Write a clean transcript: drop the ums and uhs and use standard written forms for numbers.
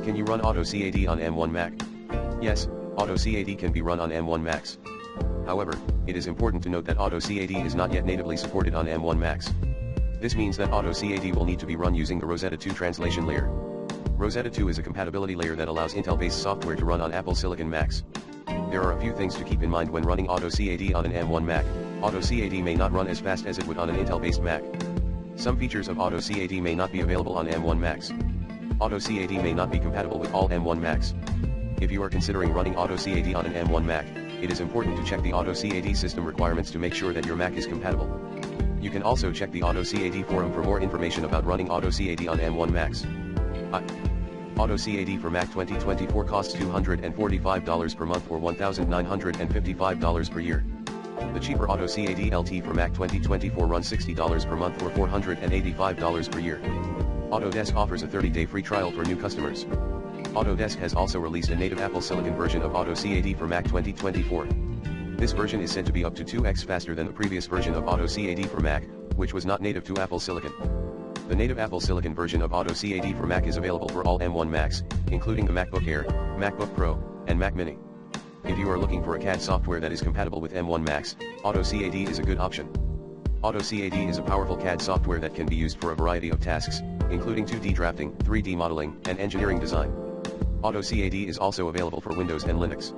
Can you run AutoCAD on M1 Mac? Yes, AutoCAD can be run on M1 Macs. However, it is important to note that AutoCAD is not yet natively supported on M1 Macs. This means that AutoCAD will need to be run using the Rosetta 2 translation layer. Rosetta 2 is a compatibility layer that allows Intel-based software to run on Apple Silicon Macs. There are a few things to keep in mind when running AutoCAD on an M1 Mac. AutoCAD may not run as fast as it would on an Intel-based Mac. Some features of AutoCAD may not be available on M1 Macs. AutoCAD may not be compatible with all M1 Macs. If you are considering running AutoCAD on an M1 Mac, it is important to check the AutoCAD system requirements to make sure that your Mac is compatible. You can also check the AutoCAD forum for more information about running AutoCAD on M1 Macs. AutoCAD for Mac 2024 costs $245 per month or $1,955 per year. The cheaper AutoCAD LT for Mac 2024 runs $60 per month or $485 per year. Autodesk offers a 30-day free trial for new customers. Autodesk has also released a native Apple Silicon version of AutoCAD for Mac 2024. This version is said to be up to 2x faster than the previous version of AutoCAD for Mac, which was not native to Apple Silicon. The native Apple Silicon version of AutoCAD for Mac is available for all M1 Macs, including the MacBook Air, MacBook Pro, and Mac Mini. If you are looking for a CAD software that is compatible with M1 Macs, AutoCAD is a good option. AutoCAD is a powerful CAD software that can be used for a variety of tasks, including 2D drafting, 3D modeling, and engineering design. AutoCAD is also available for Windows and Linux.